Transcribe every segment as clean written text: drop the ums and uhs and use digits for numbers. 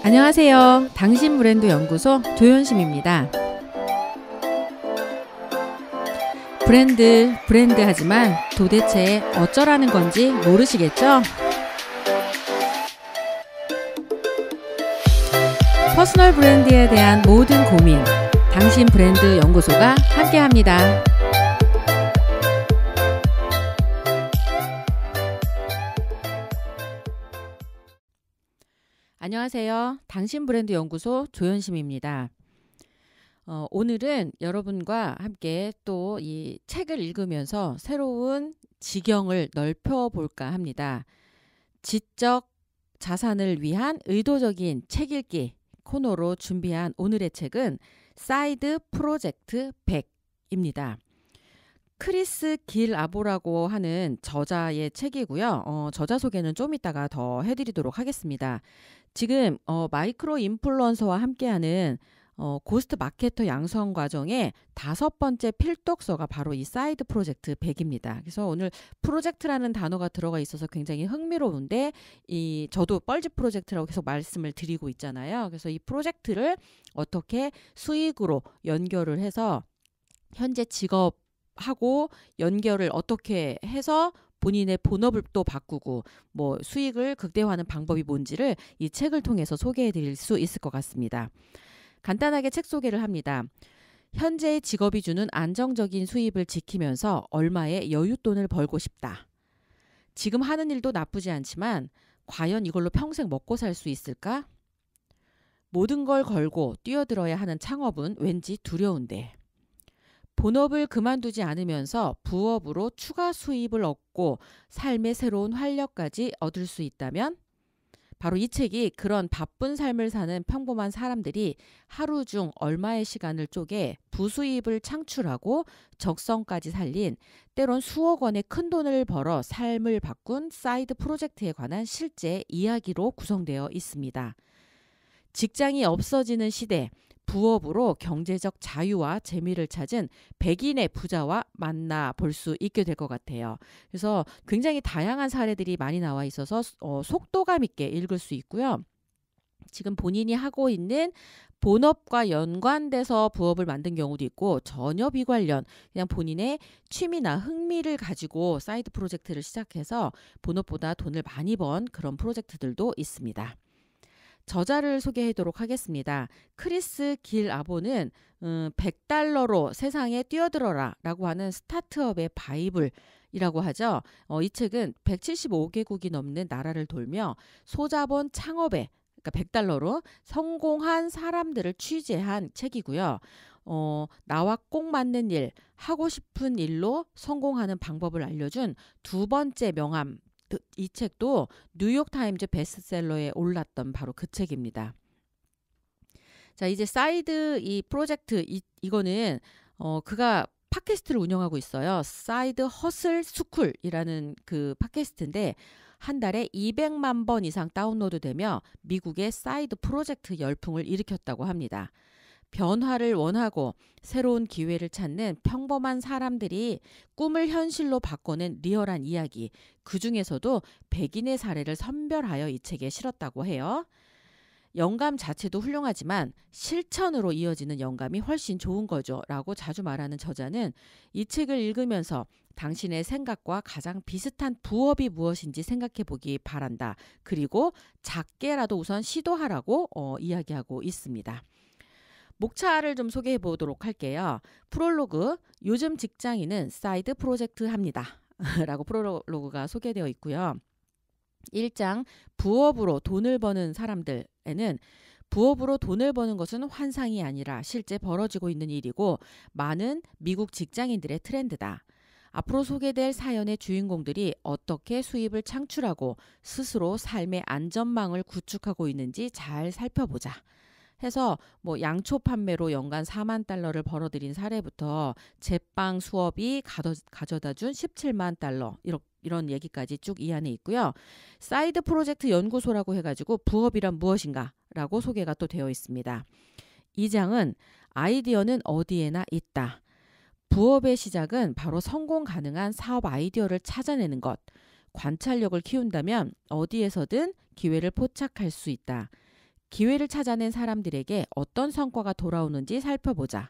안녕하세요. 당신 브랜드 연구소 조연심입니다. 브랜드 하지만 도대체 어쩌라는 건지 모르시겠죠? 퍼스널 브랜드에 대한 모든 고민, 당신 브랜드 연구소가 함께합니다. 안녕하세요. 당신 브랜드 연구소 조연심입니다. 오늘은 여러분과 함께 또 이 책을 읽으면서 새로운 지경을 넓혀볼까 합니다. 지적 자산을 위한 의도적인 책 읽기 코너로 준비한 오늘의 책은 사이드 프로젝트 100입니다. 크리스 길 아보라고 하는 저자의 책이고요. 저자 소개는 좀 이따가 더 해드리도록 하겠습니다. 지금 마이크로 인플루언서와 함께하는 고스트 마케터 양성 과정의 5번째 필독서가 바로 이 사이드 프로젝트 100입니다. 그래서 오늘 프로젝트라는 단어가 들어가 있어서 굉장히 흥미로운데 저도 뻘짓 프로젝트라고 계속 말씀을 드리고 있잖아요. 그래서 이 프로젝트를 어떻게 수익으로 연결을 해서 현재 직업하고 연결을 어떻게 해서 본인의 본업을 또 바꾸고 뭐 수익을 극대화하는 방법이 뭔지를 이 책을 통해서 소개해 드릴 수 있을 것 같습니다. 간단하게 책 소개를 합니다. 현재의 직업이 주는 안정적인 수입을 지키면서 얼마의 여윳돈을 벌고 싶다. 지금 하는 일도 나쁘지 않지만 과연 이걸로 평생 먹고 살 수 있을까? 모든 걸 걸고 뛰어들어야 하는 창업은 왠지 두려운데. 본업을 그만두지 않으면서 부업으로 추가 수입을 얻고 삶의 새로운 활력까지 얻을 수 있다면 바로 이 책이 그런 바쁜 삶을 사는 평범한 사람들이 하루 중 얼마의 시간을 쪼개 부수입을 창출하고 적성까지 살린 때론 수억 원의 큰 돈을 벌어 삶을 바꾼 사이드 프로젝트에 관한 실제 이야기로 구성되어 있습니다. 직장이 없어지는 시대, 부업으로 경제적 자유와 재미를 찾은 백인의 부자와 만나볼 수 있게 될 것 같아요. 그래서 굉장히 다양한 사례들이 많이 나와 있어서 속도감 있게 읽을 수 있고요. 지금 본인이 하고 있는 본업과 연관돼서 부업을 만든 경우도 있고 전혀 비관련 그냥 본인의 취미나 흥미를 가지고 사이드 프로젝트를 시작해서 본업보다 돈을 많이 번 그런 프로젝트들도 있습니다. 저자를 소개하도록 하겠습니다. 크리스 길 아보는 $100로 세상에 뛰어들어라 라고 하는 스타트업의 바이블이라고 하죠. 이 책은 175개국이 넘는 나라를 돌며 소자본 창업에 그러니까 $100로 성공한 사람들을 취재한 책이고요. 나와 꼭 맞는 일, 하고 싶은 일로 성공하는 방법을 알려준 2번째 명함 이 책도 뉴욕타임즈 베스트셀러에 올랐던 바로 그 책입니다. 자, 이제 사이드 이 프로젝트 이거는 그가 팟캐스트를 운영하고 있어요. 사이드 허슬 스쿨이라는 그 팟캐스트인데 한 달에 200만 번 이상 다운로드되며 미국의 사이드 프로젝트 열풍을 일으켰다고 합니다. 변화를 원하고 새로운 기회를 찾는 평범한 사람들이 꿈을 현실로 바꿔낸 리얼한 이야기, 그 중에서도 백인의 사례를 선별하여 이 책에 실었다고 해요. 영감 자체도 훌륭하지만 실천으로 이어지는 영감이 훨씬 좋은 거죠 라고 자주 말하는 저자는 이 책을 읽으면서 당신의 생각과 가장 비슷한 부업이 무엇인지 생각해 보기 바란다. 그리고 작게라도 우선 시도하라고 이야기하고 있습니다. 목차를 좀 소개해 보도록 할게요. 프롤로그, 요즘 직장인은 사이드 프로젝트 합니다. 라고 프롤로그가 소개되어 있고요. 1장, 부업으로 돈을 버는 사람들에는 부업으로 돈을 버는 것은 환상이 아니라 실제 벌어지고 있는 일이고 많은 미국 직장인들의 트렌드다. 앞으로 소개될 사연의 주인공들이 어떻게 수입을 창출하고 스스로 삶의 안전망을 구축하고 있는지 잘 살펴보자. 해서 뭐 양초 판매로 연간 $40,000를 벌어들인 사례부터 제빵 수업이 가져다 준 $170,000 이런 얘기까지 쭉 이 안에 있고요. 사이드 프로젝트 연구소라고 해가지고 부업이란 무엇인가 라고 소개가 또 되어 있습니다. 2장은 아이디어는 어디에나 있다. 부업의 시작은 바로 성공 가능한 사업 아이디어를 찾아내는 것. 관찰력을 키운다면 어디에서든 기회를 포착할 수 있다. 기회를 찾아낸 사람들에게 어떤 성과가 돌아오는지 살펴보자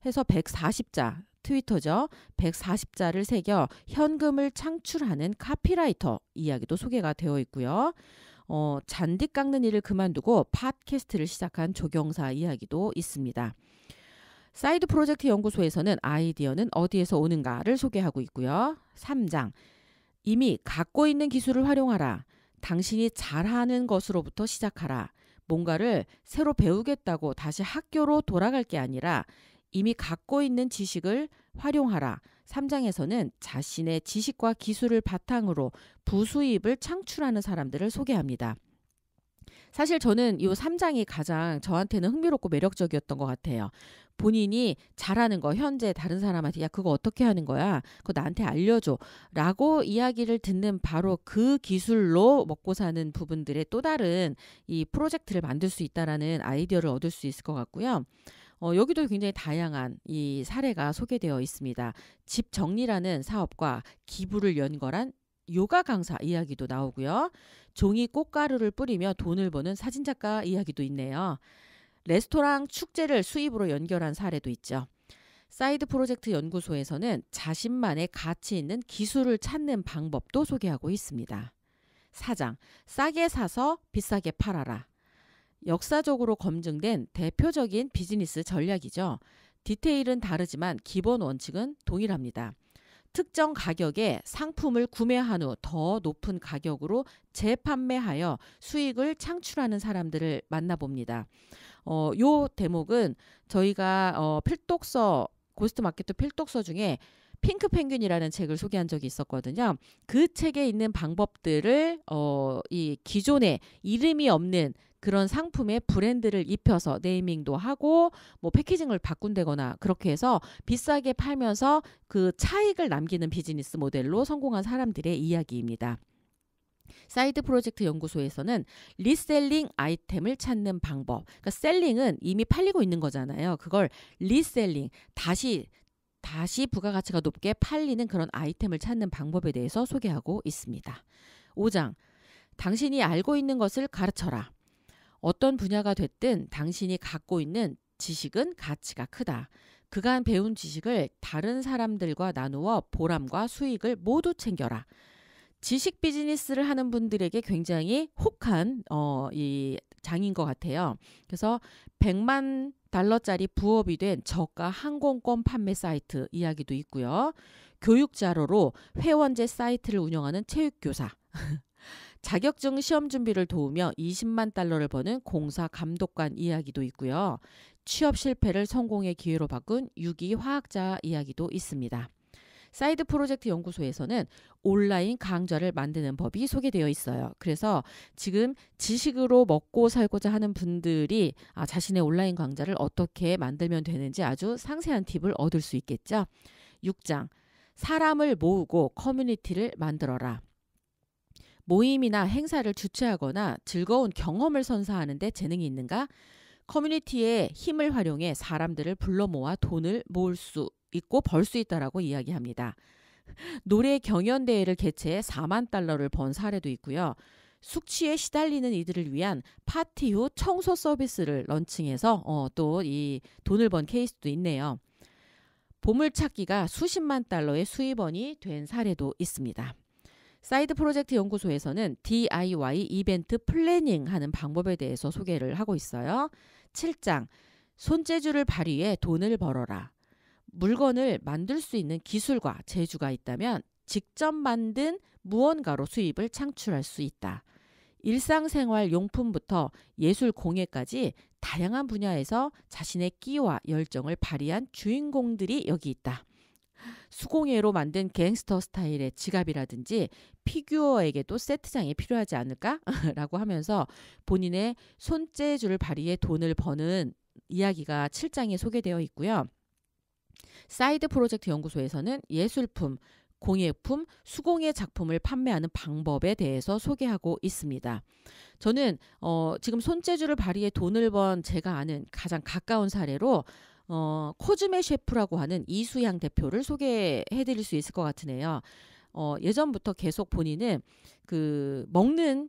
해서 140자, 트위터죠. 140자를 새겨 현금을 창출하는 카피라이터 이야기도 소개가 되어 있고요. 잔디 깎는 일을 그만두고 팟캐스트를 시작한 조경사 이야기도 있습니다. 사이드 프로젝트 연구소에서는 아이디어는 어디에서 오는가를 소개하고 있고요. 3장, 이미 갖고 있는 기술을 활용하라. 당신이 잘하는 것으로부터 시작하라. 뭔가를 새로 배우겠다고 다시 학교로 돌아갈 게 아니라 이미 갖고 있는 지식을 활용하라. 3장에서는 자신의 지식과 기술을 바탕으로 부수입을 창출하는 사람들을 소개합니다. 사실 저는 이 3장이 가장 저한테는 흥미롭고 매력적이었던 것 같아요. 본인이 잘하는 거 현재 다른 사람한테 야 그거 어떻게 하는 거야? 그거 나한테 알려줘 라고 이야기를 듣는 바로 그 기술로 먹고 사는 부분들의 또 다른 이 프로젝트를 만들 수 있다라는 아이디어를 얻을 수 있을 것 같고요. 여기도 굉장히 다양한 이 사례가 소개되어 있습니다. 집 정리라는 사업과 기부를 연결한 요가 강사 이야기도 나오고요. 종이 꽃가루를 뿌리며 돈을 버는 사진작가 이야기도 있네요. 레스토랑 축제를 수입으로 연결한 사례도 있죠. 사이드 프로젝트 연구소에서는 자신만의 가치 있는 기술을 찾는 방법도 소개하고 있습니다. 4장, 싸게 사서 비싸게 팔아라. 역사적으로 검증된 대표적인 비즈니스 전략이죠. 디테일은 다르지만 기본 원칙은 동일합니다. 특정 가격에 상품을 구매한 후 더 높은 가격으로 재판매하여 수익을 창출하는 사람들을 만나봅니다. 요 대목은 저희가 필독서 고스트마케트 필독서 중에 핑크 펭귄이라는 책을 소개한 적이 있었거든요. 그 책에 있는 방법들을 이 기존에 이름이 없는 그런 상품에 브랜드를 입혀서 네이밍도 하고 뭐 패키징을 바꾼다거나 그렇게 해서 비싸게 팔면서 그 차익을 남기는 비즈니스 모델로 성공한 사람들의 이야기입니다. 사이드 프로젝트 연구소에서는 리셀링 아이템을 찾는 방법. 그러니까 셀링은 이미 팔리고 있는 거잖아요. 그걸 리셀링, 다시 부가가치가 높게 팔리는 그런 아이템을 찾는 방법에 대해서 소개하고 있습니다. 5장, 당신이 알고 있는 것을 가르쳐라. 어떤 분야가 됐든 당신이 갖고 있는 지식은 가치가 크다. 그간 배운 지식을 다른 사람들과 나누어 보람과 수익을 모두 챙겨라. 지식 비즈니스를 하는 분들에게 굉장히 혹한 이 장인 것 같아요. 그래서 100만 달러짜리 부업이 된 저가 항공권 판매 사이트 이야기도 있고요. 교육 자료로 회원제 사이트를 운영하는 체육교사. 자격증 시험 준비를 도우며 20만 달러를 버는 공사 감독관 이야기도 있고요. 취업 실패를 성공의 기회로 바꾼 유기 화학자 이야기도 있습니다. 사이드 프로젝트 연구소에서는 온라인 강좌를 만드는 법이 소개되어 있어요. 그래서 지금 지식으로 먹고 살고자 하는 분들이 자신의 온라인 강좌를 어떻게 만들면 되는지 아주 상세한 팁을 얻을 수 있겠죠. 6장, 사람을 모으고 커뮤니티를 만들어라. 모임이나 행사를 주최하거나 즐거운 경험을 선사하는 데 재능이 있는가? 커뮤니티의 힘을 활용해 사람들을 불러 모아 돈을 모을 수 있고 벌 수 있다라고 이야기합니다. 노래 경연대회를 개최해 4만 달러를 번 사례도 있고요. 숙취에 시달리는 이들을 위한 파티 후 청소 서비스를 런칭해서 또 이 돈을 번 케이스도 있네요. 보물찾기가 수십만 달러의 수입원이 된 사례도 있습니다. 사이드 프로젝트 연구소에서는 DIY 이벤트 플래닝 하는 방법에 대해서 소개를 하고 있어요. 7장, 손재주를 발휘해 돈을 벌어라. 물건을 만들 수 있는 기술과 재주가 있다면 직접 만든 무언가로 수입을 창출할 수 있다. 일상생활 용품부터 예술 공예까지 다양한 분야에서 자신의 끼와 열정을 발휘한 주인공들이 여기 있다. 수공예로 만든 갱스터 스타일의 지갑이라든지 피규어에게도 세트장이 필요하지 않을까? 라고 하면서 본인의 손재주를 발휘해 돈을 버는 이야기가 7장에 소개되어 있고요. 사이드 프로젝트 연구소에서는 예술품, 공예품, 수공예 작품을 판매하는 방법에 대해서 소개하고 있습니다. 저는 지금 손재주를 발휘해 돈을 번 제가 아는 가장 가까운 사례로 코즈메 셰프라고 하는 이수양 대표를 소개해드릴 수 있을 것 같으네요. 예전부터 계속 본인은 그 먹는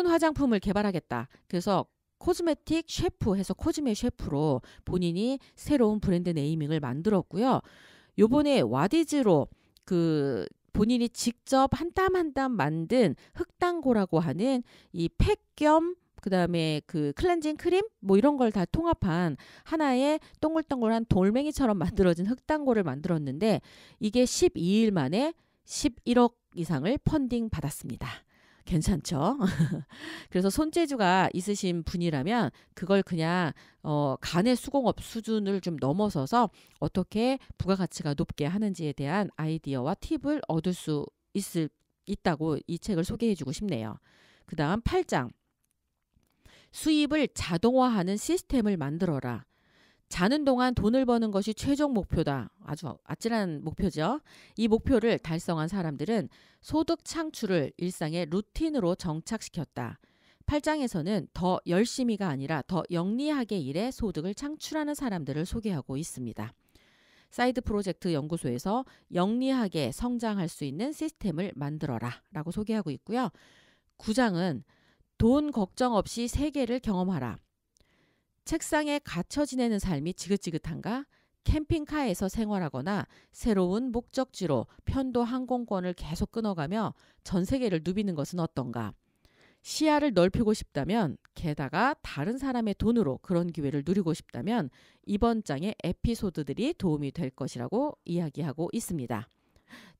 화장품을 개발하겠다. 그래서 코스메틱 셰프 해서 코즈메 셰프로 본인이 새로운 브랜드 네이밍을 만들었고요. 요번에 와디즈로 그 본인이 직접 한 땀 한 땀 만든 흑당고라고 하는 이 팩 겸 그다음에 그 클렌징 크림 뭐 이런 걸 다 통합한 하나의 동글동글한 돌멩이처럼 만들어진 흑당고를 만들었는데 이게 12일 만에 11억 이상을 펀딩 받았습니다. 괜찮죠? 그래서 손재주가 있으신 분이라면 그걸 그냥 간의 수공업 수준을 좀 넘어서서 어떻게 부가가치가 높게 하는지에 대한 아이디어와 팁을 얻을 수 있다고 이 책을 소개해주고 싶네요. 그 다음 8장. 수입을 자동화하는 시스템을 만들어라. 자는 동안 돈을 버는 것이 최종 목표다. 아주 아찔한 목표죠. 이 목표를 달성한 사람들은 소득 창출을 일상의 루틴으로 정착시켰다. 8장에서는 더 열심히가 아니라 더 영리하게 일해 소득을 창출하는 사람들을 소개하고 있습니다. 사이드 프로젝트 연구소에서 영리하게 성장할 수 있는 시스템을 만들어라 라고 소개하고 있고요. 9장은 돈 걱정 없이 세계를 경험하라. 책상에 갇혀 지내는 삶이 지긋지긋한가? 캠핑카에서 생활하거나 새로운 목적지로 편도 항공권을 계속 끊어가며 전 세계를 누비는 것은 어떤가? 시야를 넓히고 싶다면, 게다가 다른 사람의 돈으로 그런 기회를 누리고 싶다면 이번 장의 에피소드들이 도움이 될 것이라고 이야기하고 있습니다.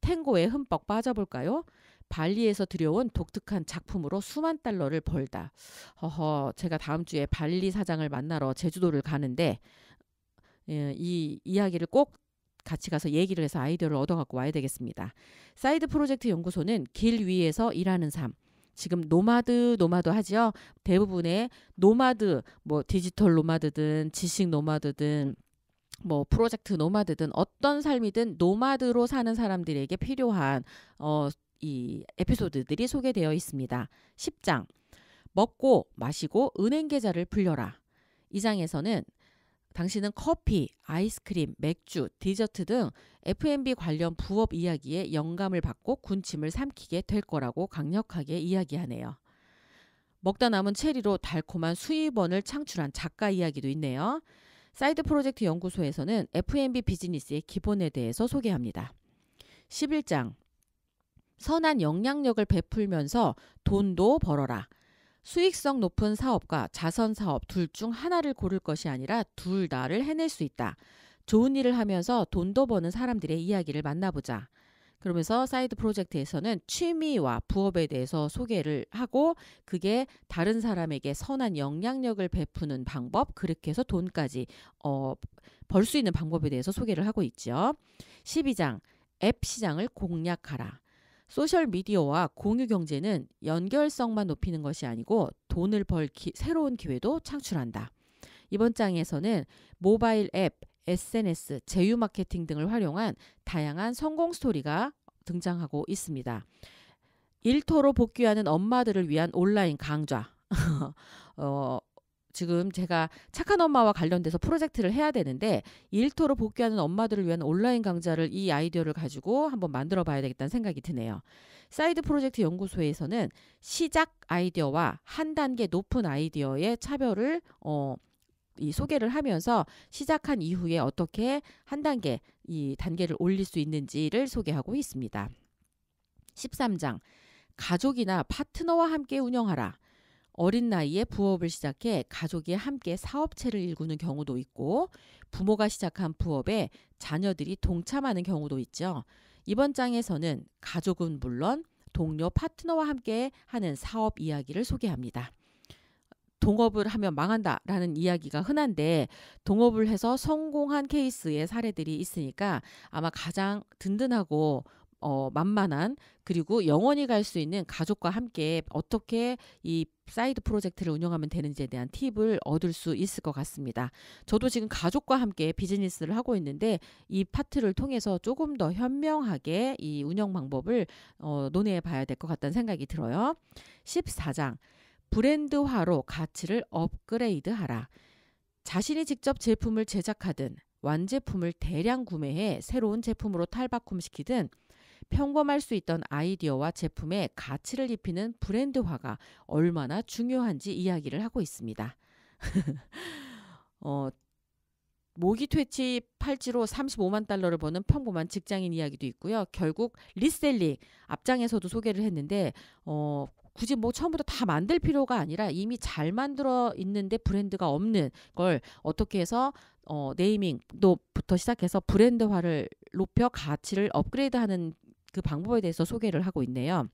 탱고에 흠뻑 빠져볼까요? 발리에서 들여온 독특한 작품으로 수만 달러를 벌다. 제가 다음 주에 발리 사장을 만나러 제주도를 가는데 이 이야기를 꼭 같이 가서 얘기를 해서 아이디어를 얻어갖고 와야 되겠습니다. 사이드 프로젝트 연구소는 길 위에서 일하는 삶. 지금 노마드 하죠. 대부분의 노마드, 뭐 디지털 노마드든 지식 노마드든 뭐 프로젝트 노마드든 어떤 삶이든 노마드로 사는 사람들에게 필요한 이 에피소드들이 소개되어 있습니다. 10장. 먹고 마시고 은행 계좌를 불려라. 이 장에서는 당신은 커피, 아이스크림, 맥주, 디저트 등 F&B 관련 부업 이야기에 영감을 받고 군침을 삼키게 될 거라고 강력하게 이야기하네요. 먹다 남은 체리로 달콤한 수입원을 창출한 작가 이야기도 있네요. 사이드 프로젝트 연구소에서는 F&B 비즈니스의 기본에 대해서 소개합니다. 11장. 선한 영향력을 베풀면서 돈도 벌어라. 수익성 높은 사업과 자선 사업 둘 중 하나를 고를 것이 아니라 둘 다를 해낼 수 있다. 좋은 일을 하면서 돈도 버는 사람들의 이야기를 만나보자. 그러면서 사이드 프로젝트에서는 취미와 부업에 대해서 소개를 하고 그게 다른 사람에게 선한 영향력을 베푸는 방법, 그렇게 해서 돈까지 벌 수 있는 방법에 대해서 소개를 하고 있죠. 12장. 앱 시장을 공략하라. 소셜미디어와 공유경제는 연결성만 높이는 것이 아니고 돈을 벌 새로운 기회도 창출한다. 이번 장에서는 모바일 앱, SNS, 제휴 마케팅 등을 활용한 다양한 성공 스토리가 등장하고 있습니다. 일터로 복귀하는 엄마들을 위한 온라인 강좌. 지금 제가 착한 엄마와 관련돼서 프로젝트를 해야 되는데 일터로 복귀하는 엄마들을 위한 온라인 강좌를 이 아이디어를 가지고 한번 만들어 봐야 되겠다는 생각이 드네요. 사이드 프로젝트 연구소에서는 시작 아이디어와 한 단계 높은 아이디어의 차별을 이 소개를 하면서 시작한 이후에 어떻게 한 단계 이 단계를 올릴 수 있는지를 소개하고 있습니다. 13장. 가족이나 파트너와 함께 운영하라. 어린 나이에 부업을 시작해 가족이 함께 사업체를 일구는 경우도 있고 부모가 시작한 부업에 자녀들이 동참하는 경우도 있죠. 이번 장에서는 가족은 물론 동료 파트너와 함께 하는 사업 이야기를 소개합니다. 동업을 하면 망한다라는 이야기가 흔한데 동업을 해서 성공한 케이스의 사례들이 있으니까 아마 가장 든든하고 만만한 그리고 영원히 갈 수 있는 가족과 함께 어떻게 이 사이드 프로젝트를 운영하면 되는지에 대한 팁을 얻을 수 있을 것 같습니다. 저도 지금 가족과 함께 비즈니스를 하고 있는데 이 파트를 통해서 조금 더 현명하게 이 운영 방법을 논의해 봐야 될 것 같다는 생각이 들어요. 14장. 브랜드화로 가치를 업그레이드하라. 자신이 직접 제품을 제작하든 완제품을 대량 구매해 새로운 제품으로 탈바꿈시키든 평범할 수 있던 아이디어와 제품에 가치를 입히는 브랜드화가 얼마나 중요한지 이야기를 하고 있습니다. 어, 모기 퇴치 팔찌로 35만 달러를 버는 평범한 직장인 이야기도 있고요. 결국 리셀링 앞장에서도 소개를 했는데 굳이 뭐 처음부터 다 만들 필요가 아니라 이미 잘 만들어 있는데 브랜드가 없는 걸 어떻게 해서 네이밍도부터 시작해서 브랜드화를 높여 가치를 업그레이드하는 그 방법에 대해서 소개를 하고 있네요.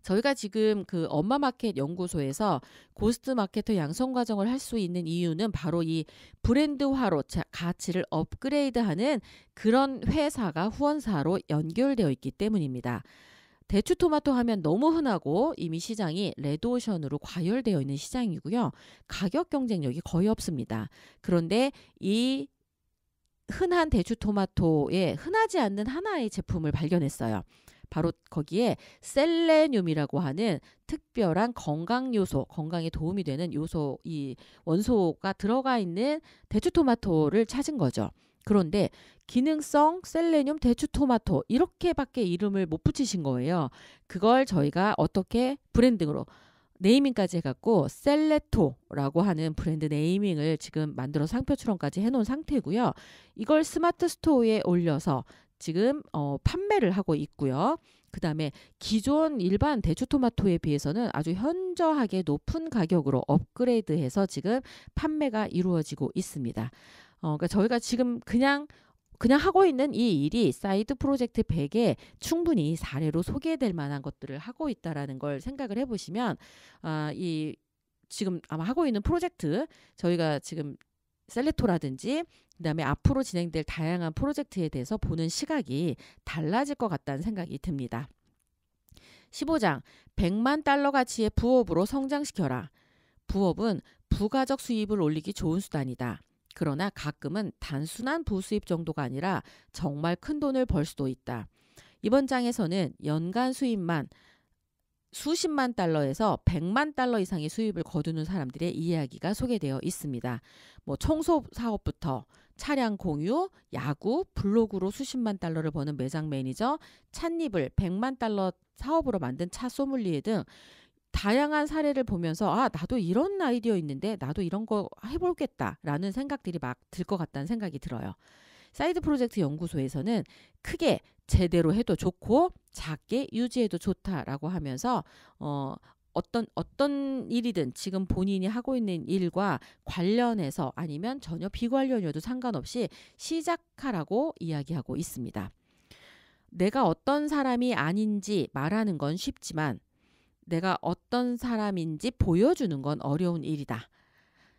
저희가 지금 그 엄마마켓 연구소에서 고스트 마케터 양성 과정을 할 수 있는 이유는 바로 이 브랜드화로 가치를 업그레이드하는 그런 회사가 후원사로 연결되어 있기 때문입니다. 대추토마토 하면 너무 흔하고 이미 시장이 레드오션으로 과열되어 있는 시장이고요. 가격 경쟁력이 거의 없습니다. 그런데 이 흔한 대추토마토에 흔하지 않는 하나의 제품을 발견했어요. 바로 거기에 셀레늄이라고 하는 특별한 건강 요소, 건강에 도움이 되는 요소, 이 원소가 들어가 있는 대추토마토를 찾은 거죠. 그런데 기능성 셀레늄 대추토마토 이렇게밖에 이름을 못 붙이신 거예요. 그걸 저희가 어떻게 브랜딩으로 네이밍까지 해갖고 셀레토라고 하는 브랜드 네이밍을 지금 만들어 상표 출원까지 해놓은 상태고요. 이걸 스마트 스토어에 올려서 지금 판매를 하고 있고요. 그 다음에 기존 일반 대추토마토에 비해서는 아주 현저하게 높은 가격으로 업그레이드해서 지금 판매가 이루어지고 있습니다. 그러니까 저희가 지금 그냥 하고 있는 이 일이 사이드 프로젝트 100에 충분히 사례로 소개될 만한 것들을 하고 있다라는 걸 생각을 해보시면 이 지금 아마 하고 있는 프로젝트 저희가 지금 셀레토라든지 그다음에 앞으로 진행될 다양한 프로젝트에 대해서 보는 시각이 달라질 것 같다는 생각이 듭니다. 15장 100만 달러 가치의 부업으로 성장시켜라. 부업은 부가적 수입을 올리기 좋은 수단이다. 그러나 가끔은 단순한 부수입 정도가 아니라 정말 큰 돈을 벌 수도 있다. 이번 장에서는 연간 수입만 수십만 달러에서 100만 달러 이상의 수입을 거두는 사람들의 이야기가 소개되어 있습니다. 뭐 청소 사업부터 차량 공유, 야구, 블로그로 수십만 달러를 버는 매장 매니저, 찻잎을 100만 달러 사업으로 만든 차 소믈리에 등 다양한 사례를 보면서 나도 이런 아이디어 있는데 나도 이런 거 해볼겠다라는 생각들이 막 들 것 같다는 생각이 들어요. 사이드 프로젝트 연구소에서는 크게 제대로 해도 좋고 작게 유지해도 좋다라고 하면서 어떤 일이든 지금 본인이 하고 있는 일과 관련해서 아니면 전혀 비관련이어도 상관없이 시작하라고 이야기하고 있습니다. 내가 어떤 사람이 아닌지 말하는 건 쉽지만 내가 어떤 사람인지 보여주는 건 어려운 일이다.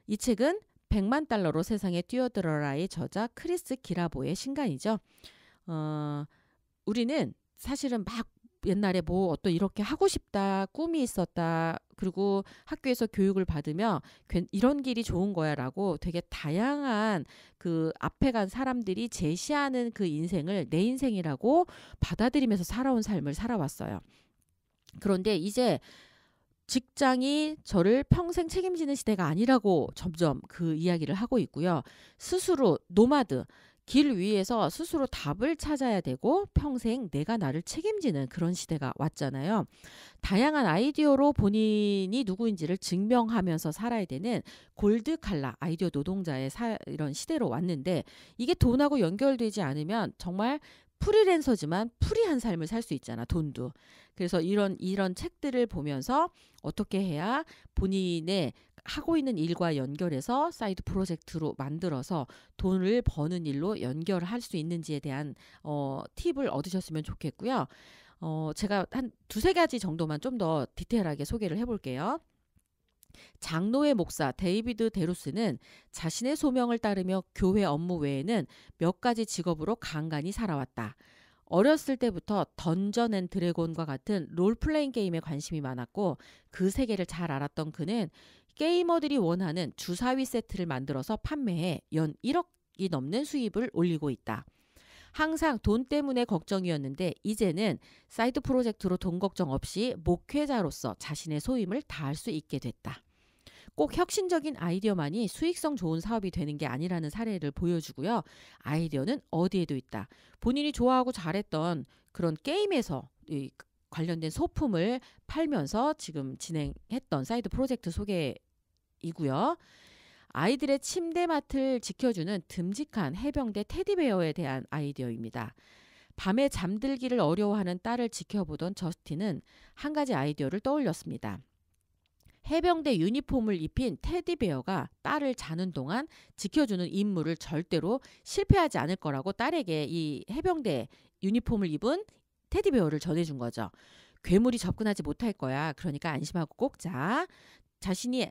이 책은 100만 달러로 세상에 뛰어들어라의 저자 크리스 기라보의 신간이죠. 우리는 사실은 막 옛날에 뭐 어떤 이렇게 하고 싶다, 꿈이 있었다, 그리고 학교에서 교육을 받으며 이런 길이 좋은 거야 라고 되게 다양한 그 앞에 간 사람들이 제시하는 그 인생을 내 인생이라고 받아들이면서 살아온 삶을 살아왔어요. 그런데 이제 직장이 저를 평생 책임지는 시대가 아니라고 점점 그 이야기를 하고 있고요. 스스로 노마드, 길 위에서 스스로 답을 찾아야 되고 평생 내가 나를 책임지는 그런 시대가 왔잖아요. 다양한 아이디어로 본인이 누구인지를 증명하면서 살아야 되는 골드칼라 아이디어 노동자의 이런 시대로 왔는데 이게 돈하고 연결되지 않으면 정말 프리랜서지만 프리한 삶을 살 수 있잖아, 돈도. 그래서 이런 책들을 보면서 어떻게 해야 본인의 하고 있는 일과 연결해서 사이드 프로젝트로 만들어서 돈을 버는 일로 연결할 수 있는지에 대한 팁을 얻으셨으면 좋겠고요. 제가 한 두세 가지 정도만 좀 더 디테일하게 소개를 해볼게요. 장로회 목사 데이비드 데루스는 자신의 소명을 따르며 교회 업무 외에는 몇 가지 직업으로 간간히 살아왔다. 어렸을 때부터 던전 앤 드래곤과 같은 롤플레잉 게임에 관심이 많았고 그 세계를 잘 알았던 그는 게이머들이 원하는 주사위 세트를 만들어서 판매해 연 1억이 넘는 수입을 올리고 있다. 항상 돈 때문에 걱정이었는데 이제는 사이드 프로젝트로 돈 걱정 없이 목회자로서 자신의 소임을 다할 수 있게 됐다. 꼭 혁신적인 아이디어만이 수익성 좋은 사업이 되는 게 아니라는 사례를 보여주고요. 아이디어는 어디에도 있다. 본인이 좋아하고 잘했던 그런 게임에서 관련된 소품을 팔면서 지금 진행했던 사이드 프로젝트 소개 이고요. 아이들의 침대맡을 지켜주는 듬직한 해병대 테디베어에 대한 아이디어입니다. 밤에 잠들기를 어려워하는 딸을 지켜보던 저스틴은 한 가지 아이디어를 떠올렸습니다. 해병대 유니폼을 입힌 테디베어가 딸을 자는 동안 지켜주는 임무를 절대로 실패하지 않을 거라고 딸에게 이 해병대 유니폼을 입은 테디베어를 전해준 거죠. 괴물이 접근하지 못할 거야. 그러니까 안심하고 꼭 자. 자신이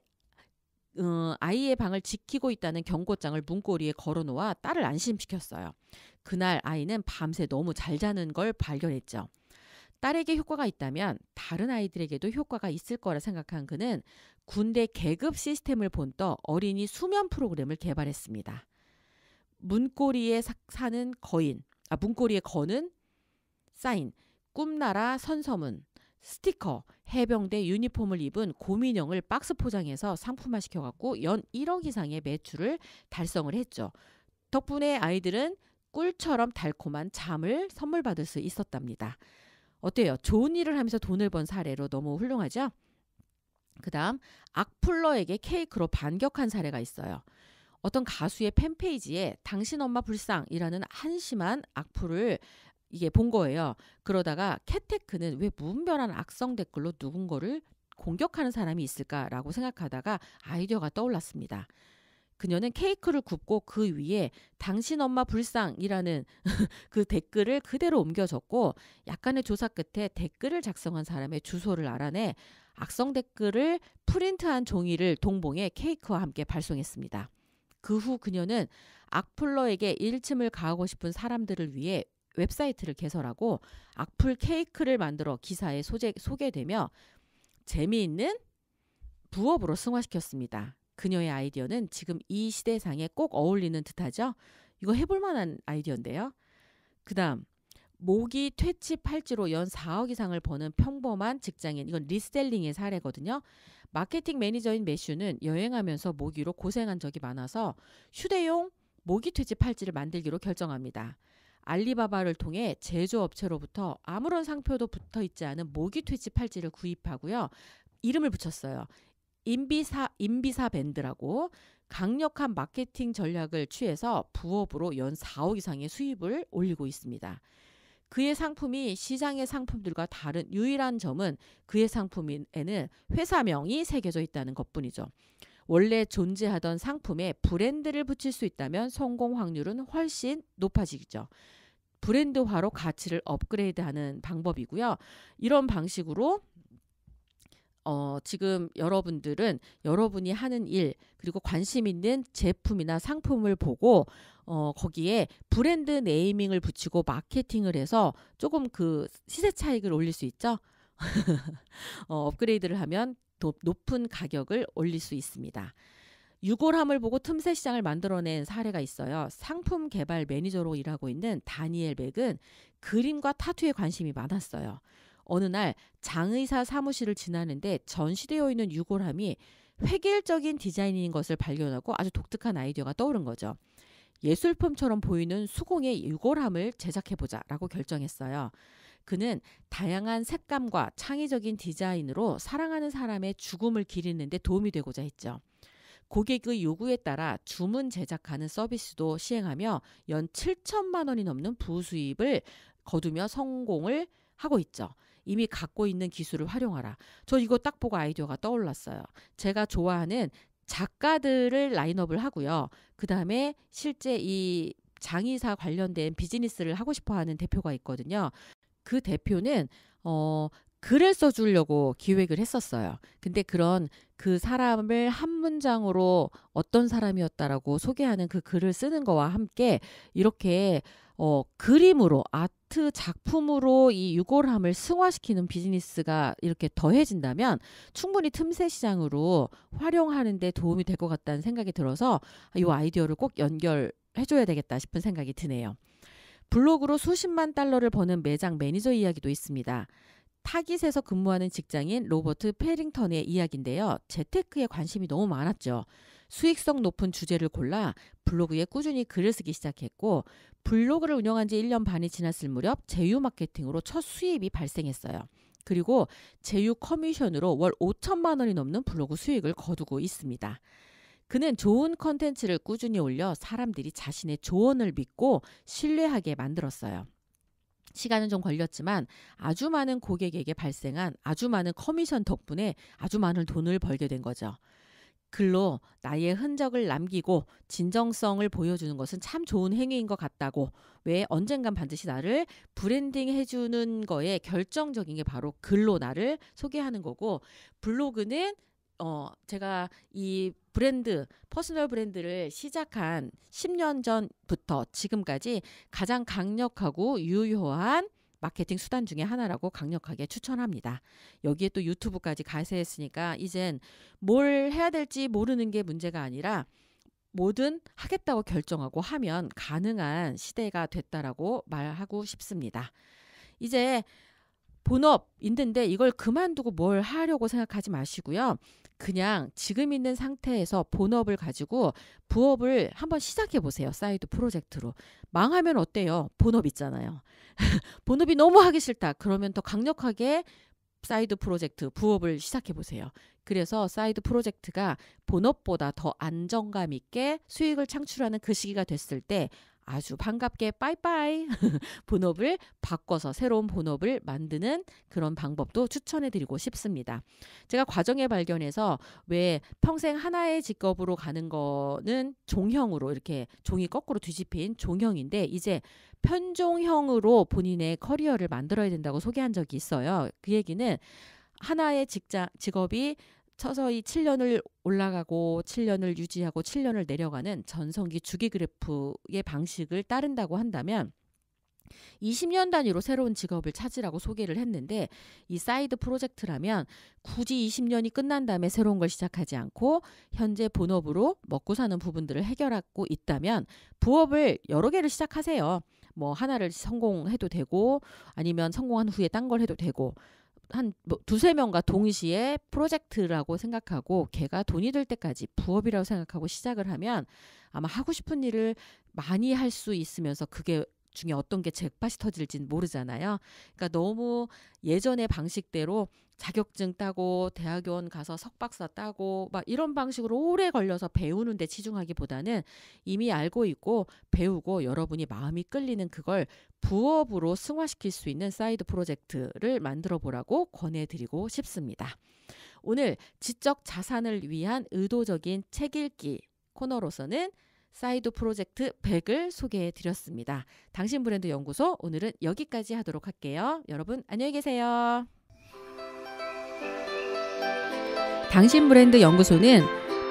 아이의 방을 지키고 있다는 경고장을 문고리에 걸어놓아 딸을 안심시켰어요. 그날 아이는 밤새 너무 잘 자는 걸 발견했죠. 딸에게 효과가 있다면 다른 아이들에게도 효과가 있을 거라 생각한 그는 군대 계급 시스템을 본떠 어린이 수면 프로그램을 개발했습니다. 문고리에 문고리에 거는 사인, 꿈나라 선서문, 스티커, 해병대 유니폼을 입은 곰인형을 박스 포장해서 상품화 시켜갖고 연 1억 이상의 매출을 달성을 했죠. 덕분에 아이들은 꿀처럼 달콤한 잠을 선물 받을 수 있었답니다. 어때요? 좋은 일을 하면서 돈을 번 사례로 너무 훌륭하죠? 그 다음 악플러에게 케이크로 반격한 사례가 있어요. 어떤 가수의 팬페이지에 당신 엄마 불쌍이라는 한심한 악플을 이게 본 거예요. 그러다가 캣테크는 왜 무분별한 악성 댓글로 누군가를 공격하는 사람이 있을까라고 생각하다가 아이디어가 떠올랐습니다. 그녀는 케이크를 굽고 그 위에 당신 엄마 불쌍이라는 그 댓글을 그대로 옮겨 적고 약간의 조사 끝에 댓글을 작성한 사람의 주소를 알아내 악성 댓글을 프린트한 종이를 동봉해 케이크와 함께 발송했습니다. 그 후 그녀는 악플러에게 일침을 가하고 싶은 사람들을 위해 웹사이트를 개설하고 악플 케이크를 만들어 기사에 소개되며 재미있는 부업으로 승화시켰습니다. 그녀의 아이디어는 지금 이 시대상에 꼭 어울리는 듯하죠. 이거 해볼 만한 아이디어인데요. 그 다음 모기 퇴치 팔찌로 연 4억 이상을 버는 평범한 직장인, 이건 리셀링의 사례거든요. 마케팅 매니저인 매슈는 여행하면서 모기로 고생한 적이 많아서 휴대용 모기 퇴치 팔찌를 만들기로 결정합니다. 알리바바를 통해 제조업체로부터 아무런 상표도 붙어있지 않은 모기 퇴치 팔찌를 구입하고요. 이름을 붙였어요. 인비사 밴드라고. 강력한 마케팅 전략을 취해서 부업으로 연 4억 이상의 수입을 올리고 있습니다. 그의 상품이 시장의 상품들과 다른 유일한 점은 그의 상품에는 회사명이 새겨져 있다는 것뿐이죠. 원래 존재하던 상품에 브랜드를 붙일 수 있다면 성공 확률은 훨씬 높아지죠. 브랜드화로 가치를 업그레이드하는 방법이고요. 이런 방식으로 지금 여러분들은 여러분이 하는 일 그리고 관심 있는 제품이나 상품을 보고 거기에 브랜드 네이밍을 붙이고 마케팅을 해서 조금 그 시세 차익을 올릴 수 있죠. 업그레이드를 하면 더 높은 가격을 올릴 수 있습니다. 유골함을 보고 틈새 시장을 만들어낸 사례가 있어요. 상품 개발 매니저로 일하고 있는 다니엘 백은 그림과 타투에 관심이 많았어요. 어느 날 장의사 사무실을 지나는데 전시되어 있는 유골함이 획일적인 디자인인 것을 발견하고 아주 독특한 아이디어가 떠오른 거죠. 예술품처럼 보이는 수공의 유골함을 제작해보자라고 결정했어요. 그는 다양한 색감과 창의적인 디자인으로 사랑하는 사람의 죽음을 기리는 데 도움이 되고자 했죠. 고객의 요구에 따라 주문 제작하는 서비스도 시행하며 연 7천만 원이 넘는 부수입을 거두며 성공을 하고 있죠. 이미 갖고 있는 기술을 활용하라. 저 이거 딱 보고 아이디어가 떠올랐어요. 제가 좋아하는 작가들을 라인업을 하고요. 그 다음에 실제 이 장의사 관련된 비즈니스를 하고 싶어하는 대표가 있거든요. 그 대표는 글을 써주려고 기획을 했었어요. 근데 그런 그 사람을 한 문장으로 어떤 사람이었다라고 소개하는 그 글을 쓰는 거와 함께 이렇게 그림으로 아트 작품으로 이 유골함을 승화시키는 비즈니스가 이렇게 더해진다면 충분히 틈새 시장으로 활용하는 데 도움이 될 것 같다는 생각이 들어서 이 아이디어를 꼭 연결해줘야 되겠다 싶은 생각이 드네요. 블로그로 수십만 달러를 버는 매장 매니저 이야기도 있습니다. 타깃에서 근무하는 직장인 로버트 페링턴의 이야기인데요. 재테크에 관심이 너무 많았죠. 수익성 높은 주제를 골라 블로그에 꾸준히 글을 쓰기 시작했고 블로그를 운영한 지 1년 반이 지났을 무렵 제휴 마케팅으로 첫 수입이 발생했어요. 그리고 제휴 커미션으로 월 5천만 원이 넘는 블로그 수익을 거두고 있습니다. 그는 좋은 컨텐츠를 꾸준히 올려 사람들이 자신의 조언을 믿고 신뢰하게 만들었어요. 시간은 좀 걸렸지만 아주 많은 고객에게 발생한 아주 많은 커미션 덕분에 아주 많은 돈을 벌게 된 거죠. 글로 나의 흔적을 남기고 진정성을 보여주는 것은 참 좋은 행위인 것 같다고. 왜 언젠간 반드시 나를 브랜딩 해주는 거에 결정적인 게 바로 글로 나를 소개하는 거고, 블로그는 제가 이 브랜드, 퍼스널 브랜드를 시작한 10년 전부터 지금까지 가장 강력하고 유효한 마케팅 수단 중에 하나라고 강력하게 추천합니다. 여기에 또 유튜브까지 가세했으니까 이젠 뭘 해야 될지 모르는 게 문제가 아니라 뭐든 하겠다고 결정하고 하면 가능한 시대가 됐다라고 말하고 싶습니다. 이제 본업 있는데 이걸 그만두고 뭘 하려고 생각하지 마시고요. 그냥 지금 있는 상태에서 본업을 가지고 부업을 한번 시작해 보세요. 사이드 프로젝트로. 망하면 어때요? 본업 있잖아요. 본업이 너무 하기 싫다. 그러면 더 강력하게 사이드 프로젝트, 부업을 시작해 보세요. 그래서 사이드 프로젝트가 본업보다 더 안정감 있게 수익을 창출하는 그 시기가 됐을 때 아주 반갑게 빠이빠이 본업을 바꿔서 새로운 본업을 만드는 그런 방법도 추천해드리고 싶습니다. 제가 과정에 발견해서 왜 평생 하나의 직업으로 가는 거는 종형으로 이렇게 종이 거꾸로 뒤집힌 종형인데 이제 편종형으로 본인의 커리어를 만들어야 된다고 소개한 적이 있어요. 그 얘기는 하나의 직업이 서서히 7년을 올라가고 7년을 유지하고 7년을 내려가는 전성기 주기 그래프의 방식을 따른다고 한다면 20년 단위로 새로운 직업을 찾으라고 소개를 했는데, 이 사이드 프로젝트라면 굳이 20년이 끝난 다음에 새로운 걸 시작하지 않고 현재 본업으로 먹고 사는 부분들을 해결하고 있다면 부업을 여러 개를 시작하세요. 뭐 하나를 성공해도 되고 아니면 성공한 후에 딴 걸 해도 되고, 한 두세 명과 동시에 프로젝트라고 생각하고 걔가 돈이 될 때까지 부업이라고 생각하고 시작을 하면 아마 하고 싶은 일을 많이 할 수 있으면서 그게 중에 어떤 게 잭팟이 터질지는 모르잖아요. 그러니까 너무 예전의 방식대로 자격증 따고 대학원 가서 석박사 따고 막 이런 방식으로 오래 걸려서 배우는 데 치중하기보다는 이미 알고 있고 배우고 여러분이 마음이 끌리는 그걸 부업으로 승화시킬 수 있는 사이드 프로젝트를 만들어 보라고 권해드리고 싶습니다. 오늘 지적 자산을 위한 의도적인 책 읽기 코너로서는 사이드 프로젝트 100을 소개해 드렸습니다. 당신 브랜드 연구소, 오늘은 여기까지 하도록 할게요. 여러분 안녕히 계세요. 당신 브랜드 연구소는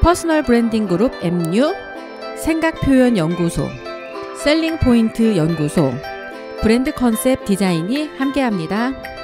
퍼스널 브랜딩 그룹 MU, 생각 표현 연구소, 셀링 포인트 연구소, 브랜드 컨셉 디자인이 함께합니다.